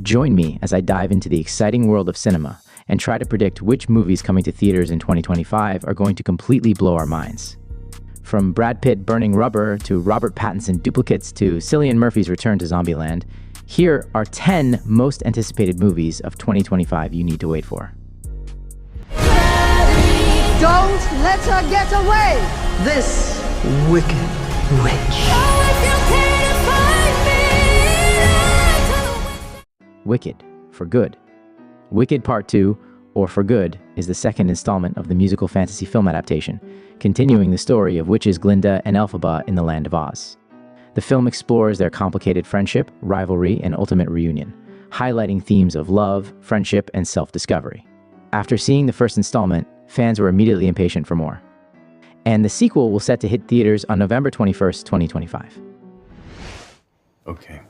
Join me as I dive into the exciting world of cinema and try to predict which movies coming to theaters in 2025 are going to completely blow our minds. From Brad Pitt burning rubber to Robert Pattinson duplicates to Cillian Murphy's return to Zombieland, here are 10 most anticipated movies of 2025 you need to wait for. Don't let her get away! This wicked witch. Wicked, for Good. Wicked Part 2, or For Good, is the second installment of the musical fantasy film adaptation, continuing the story of witches Glinda and Elphaba in the Land of Oz. The film explores their complicated friendship, rivalry, and ultimate reunion, highlighting themes of love, friendship, and self-discovery. After seeing the first installment, fans were immediately impatient for more. And the sequel will set to hit theaters on November 21st, 2025. Okay.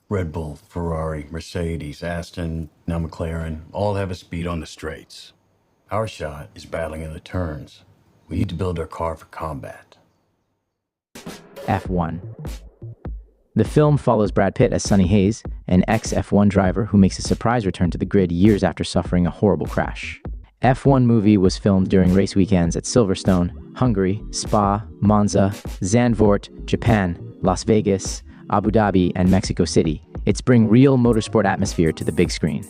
Red Bull, Ferrari, Mercedes, Aston, now McLaren, all have a speed on the straights. Our shot is battling in the turns. We need to build our car for combat. F1. The film follows Brad Pitt as Sonny Hayes, an ex-F1 driver who makes a surprise return to the grid years after suffering a horrible crash. F1 movie was filmed during race weekends at Silverstone, Hungary, Spa, Monza, Zandvoort, Japan, Las Vegas, Abu Dhabi, and Mexico City. It's bring real motorsport atmosphere to the big screen.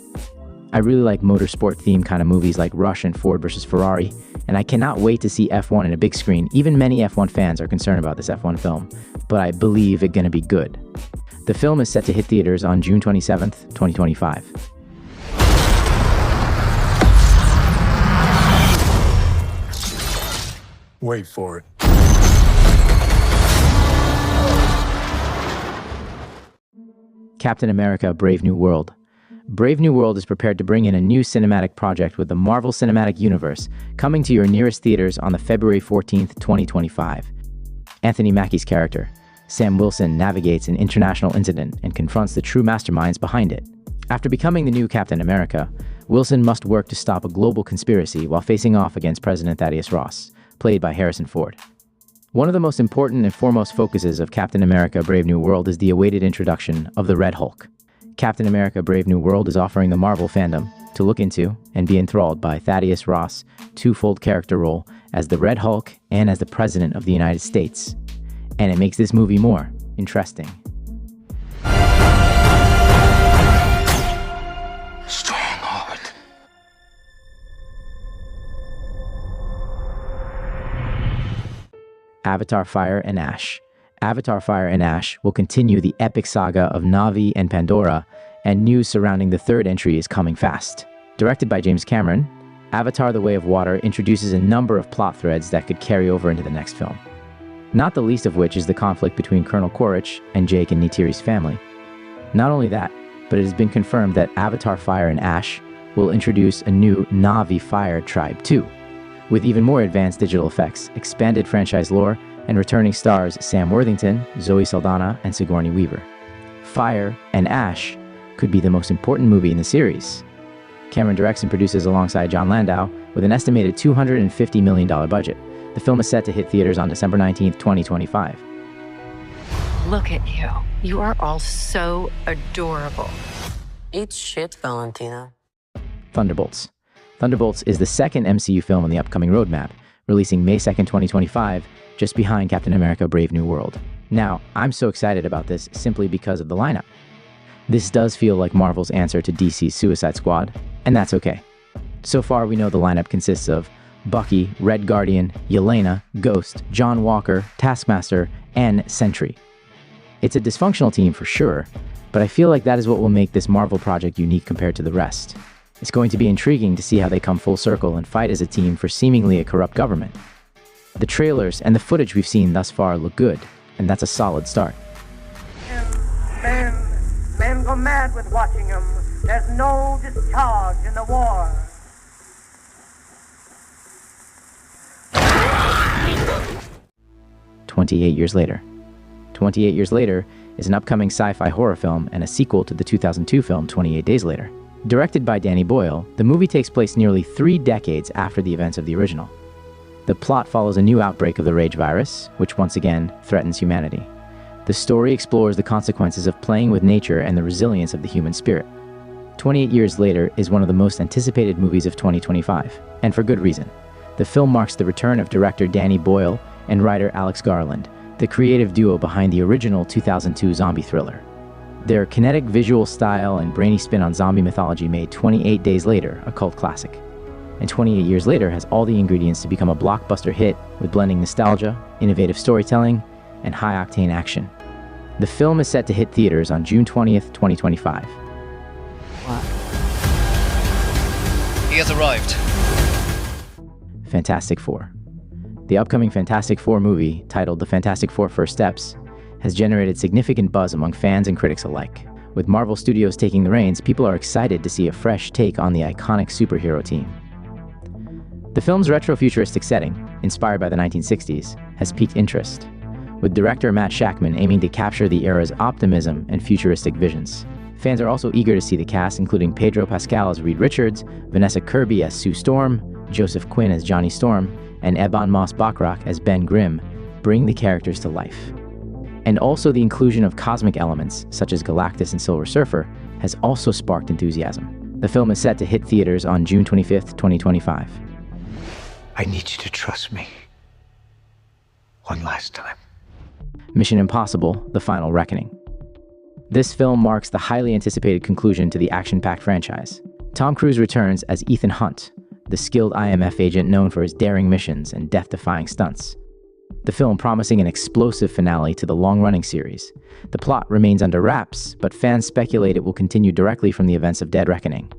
I really like motorsport-themed kind of movies like Rush and Ford vs. Ferrari, and I cannot wait to see F1 in a big screen. Even many F1 fans are concerned about this F1 film, but I believe it's gonna be good. The film is set to hit theaters on June 27th, 2025. Wait for it. Captain America: Brave New World. Brave New World is prepared to bring in a new cinematic project with the Marvel Cinematic Universe, coming to your nearest theaters on the February 14th, 2025. Anthony Mackie's character, Sam Wilson, navigates an international incident and confronts the true masterminds behind it. After becoming the new Captain America, Wilson must work to stop a global conspiracy while facing off against President Thaddeus Ross, played by Harrison Ford. One of the most important and foremost focuses of Captain America: Brave New World is the awaited introduction of the Red Hulk. Captain America: Brave New World is offering the Marvel fandom to look into and be enthralled by Thaddeus Ross' twofold character role as the Red Hulk and as the President of the United States. And it makes this movie more interesting. Stronghold. Avatar: Fire and Ash. Avatar: Fire and Ash will continue the epic saga of Na'vi and Pandora, and news surrounding the third entry is coming fast. Directed by James Cameron, Avatar: The Way of Water introduces a number of plot threads that could carry over into the next film. Not the least of which is the conflict between Colonel Quaritch and Jake and Neytiri's family. Not only that, but it has been confirmed that Avatar: Fire and Ash will introduce a new Na'vi fire tribe too, with even more advanced digital effects, expanded franchise lore, and returning stars Sam Worthington, Zoe Saldana, and Sigourney Weaver. Fire and Ash could be the most important movie in the series. Cameron directs and produces alongside John Landau with an estimated $250 million budget. The film is set to hit theaters on December 19th, 2025. Look at you. You are all so adorable. Eat shit, Valentina. Thunderbolts. Thunderbolts is the second MCU film on the upcoming roadmap, releasing May 2nd, 2025, just behind Captain America: Brave New World. Now, I'm so excited about this simply because of the lineup. This does feel like Marvel's answer to DC's Suicide Squad, and that's okay. So far, we know the lineup consists of Bucky, Red Guardian, Yelena, Ghost, John Walker, Taskmaster, and Sentry. It's a dysfunctional team for sure, but I feel like that is what will make this Marvel project unique compared to the rest. It's going to be intriguing to see how they come full circle and fight as a team for seemingly a corrupt government. The trailers and the footage we've seen thus far look good, and that's a solid start. Men go mad with watching him. There's no discharge in the war. 28 Years Later. 28 Years Later is an upcoming sci-fi horror film and a sequel to the 2002 film 28 Days Later. Directed by Danny Boyle, the movie takes place nearly 3 decades after the events of the original. The plot follows a new outbreak of the Rage virus, which once again threatens humanity. The story explores the consequences of playing with nature and the resilience of the human spirit. 28 Years Later is one of the most anticipated movies of 2025, and for good reason. The film marks the return of director Danny Boyle and writer Alex Garland, the creative duo behind the original 2002 zombie thriller. Their kinetic visual style and brainy spin on zombie mythology made 28 Days Later a cult classic. And 28 Years Later has all the ingredients to become a blockbuster hit with blending nostalgia, innovative storytelling, and high-octane action. The film is set to hit theaters on June 20th, 2025. He has arrived. Fantastic Four. The upcoming Fantastic Four movie, titled The Fantastic Four First Steps, has generated significant buzz among fans and critics alike. With Marvel Studios taking the reins, people are excited to see a fresh take on the iconic superhero team. The film's retro-futuristic setting, inspired by the 1960s, has piqued interest, with director Matt Shakman aiming to capture the era's optimism and futuristic visions. Fans are also eager to see the cast, including Pedro Pascal as Reed Richards, Vanessa Kirby as Sue Storm, Joseph Quinn as Johnny Storm, and Ebon Moss-Bachrach as Ben Grimm, bring the characters to life. And also the inclusion of cosmic elements, such as Galactus and Silver Surfer, has also sparked enthusiasm. The film is set to hit theaters on June 25th, 2025. I need you to trust me. One last time. Mission Impossible: The Final Reckoning. This film marks the highly anticipated conclusion to the action-packed franchise. Tom Cruise returns as Ethan Hunt, the skilled IMF agent known for his daring missions and death-defying stunts. The film promising an explosive finale to the long-running series. The plot remains under wraps, but fans speculate it will continue directly from the events of Dead Reckoning.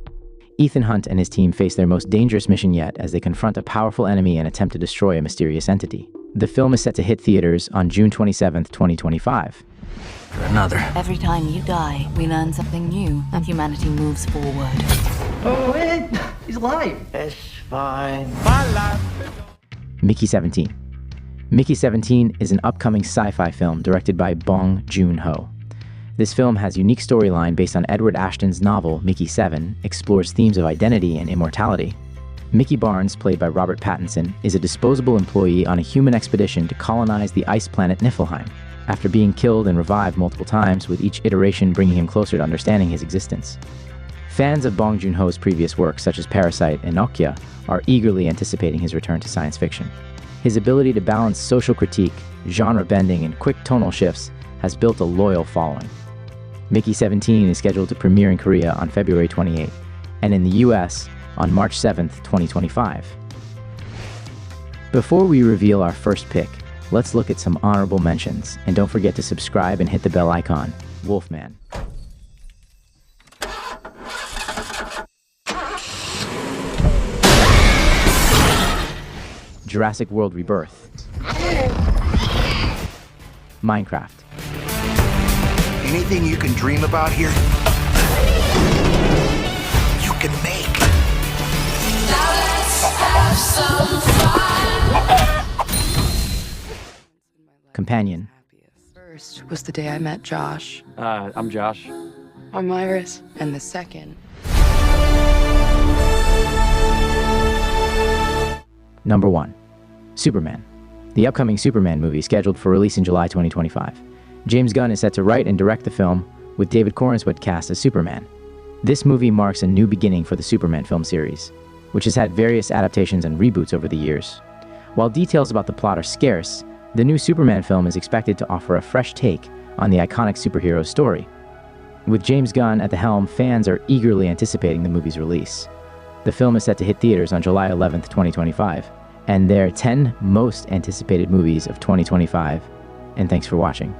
Ethan Hunt and his team face their most dangerous mission yet as they confront a powerful enemy and attempt to destroy a mysterious entity. The film is set to hit theaters on June 27th, 2025. Another. Every time you die, we learn something new, and humanity moves forward. Oh, wait, he's alive. It's fine. Mickey 17. Mickey 17 is an upcoming sci-fi film directed by Bong Joon-ho. This film has a unique storyline based on Edward Ashton's novel Mickey 7, explores themes of identity and immortality. Mickey Barnes, played by Robert Pattinson, is a disposable employee on a human expedition to colonize the ice planet Niflheim, after being killed and revived multiple times, with each iteration bringing him closer to understanding his existence. Fans of Bong Joon-ho's previous works, such as Parasite and Okja, are eagerly anticipating his return to science fiction. His ability to balance social critique, genre bending, and quick tonal shifts has built a loyal following. Mickey 17 is scheduled to premiere in Korea on February 28, and in the US on March 7th, 2025. Before we reveal our first pick, let's look at some honorable mentions, and don't forget to subscribe and hit the bell icon. Wolfman. Jurassic World Rebirth. Minecraft. Anything you can dream about here, you can make. Now let's have some fun. Companion. First was the day I met Josh. I'm Josh. I'm Iris. And the second. Number 1. Superman. The upcoming Superman movie, scheduled for release in July 2025. James Gunn is set to write and direct the film, with David Corenswet cast as Superman. This movie marks a new beginning for the Superman film series, which has had various adaptations and reboots over the years. While details about the plot are scarce, the new Superman film is expected to offer a fresh take on the iconic superhero story. With James Gunn at the helm, fans are eagerly anticipating the movie's release. The film is set to hit theaters on July 11th, 2025, and they're 10 most anticipated movies of 2025. And thanks for watching.